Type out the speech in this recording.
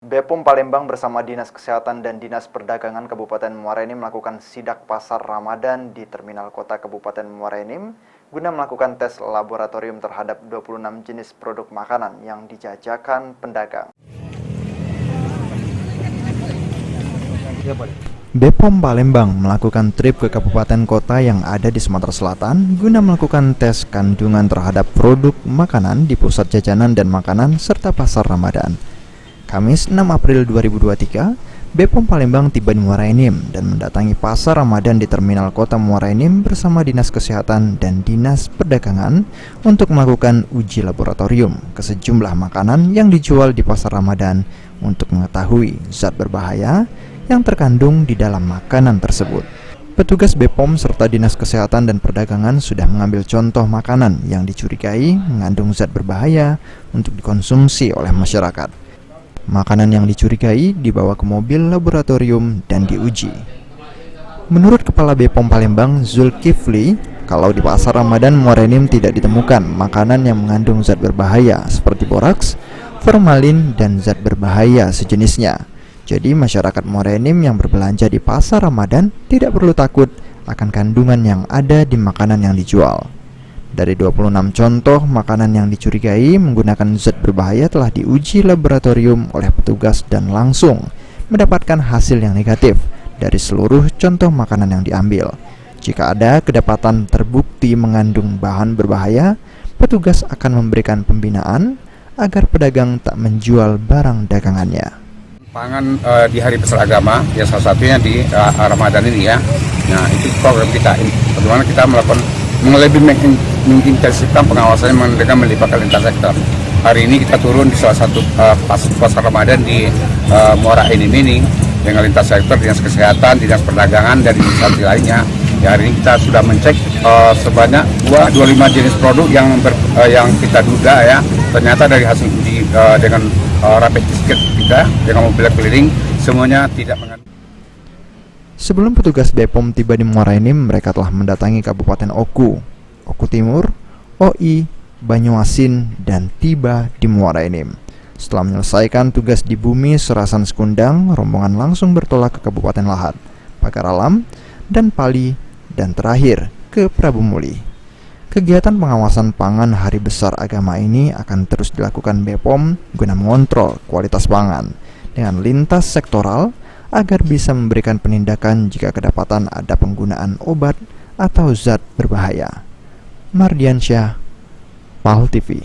BPOM Palembang bersama Dinas Kesehatan dan Dinas Perdagangan Kabupaten Muara Enim melakukan sidak pasar Ramadan di Terminal Kota Kabupaten Muara Enim guna melakukan tes laboratorium terhadap 26 jenis produk makanan yang dijajakan pedagang. BPOM Palembang melakukan trip ke kabupaten kota yang ada di Sumatera Selatan guna melakukan tes kandungan terhadap produk makanan di pusat jajanan dan makanan serta pasar Ramadan. Kamis 6 April 2023, BPOM Palembang tiba di Muara Enim dan mendatangi pasar Ramadan di Terminal Kota Muara Enim bersama Dinas Kesehatan dan Dinas Perdagangan untuk melakukan uji laboratorium ke sejumlah makanan yang dijual di pasar Ramadan untuk mengetahui zat berbahaya yang terkandung di dalam makanan tersebut. Petugas BPOM serta Dinas Kesehatan dan Perdagangan sudah mengambil contoh makanan yang dicurigai mengandung zat berbahaya untuk dikonsumsi oleh masyarakat. Makanan yang dicurigai dibawa ke mobil laboratorium dan diuji. Menurut Kepala BPOM Palembang, Zulkifli, kalau di pasar Ramadan Muara Enim tidak ditemukan makanan yang mengandung zat berbahaya seperti boraks, formalin, dan zat berbahaya sejenisnya. Jadi masyarakat Muara Enim yang berbelanja di pasar Ramadan tidak perlu takut akan kandungan yang ada di makanan yang dijual. Dari 26 contoh makanan yang dicurigai menggunakan zat berbahaya telah diuji laboratorium oleh petugas dan langsung mendapatkan hasil yang negatif dari seluruh contoh makanan yang diambil. Jika ada kedapatan terbukti mengandung bahan berbahaya, petugas akan memberikan pembinaan agar pedagang tak menjual barang dagangannya. Pangan di hari besar agama, ya salah satunya di Ramadan ini ya. Nah itu program kita, bagaimana kita melakukan lebih mengintensifkan pengawasannya dengan melibatkan lintas sektor. Hari ini kita turun di salah satu pasar Ramadan di Muara Enim ini dengan lintas sektor, Dinas Kesehatan, Dinas Perdagangan, dan instansi lainnya. Ya, hari ini kita sudah mencek sebanyak 25 jenis produk yang kita duga ya, ternyata dari hasil uji dengan rapid test kita dengan mobil keliling semuanya tidak mengandung. Sebelum petugas BPOM tiba di Muara Enim, mereka telah mendatangi Kabupaten Oku Timur, OI, Banyuasin, dan tiba di Muara Enim. Setelah menyelesaikan tugas di Bumi Serasan Sekundang, rombongan langsung bertolak ke Kabupaten Lahat, Pagar Alam, dan Pali, dan terakhir ke Prabu Muli. Kegiatan pengawasan pangan Hari Besar Agama ini akan terus dilakukan BPOM guna mengontrol kualitas pangan dengan lintas sektoral agar bisa memberikan penindakan jika kedapatan ada penggunaan obat atau zat berbahaya. Mardiansyah, PAL TV.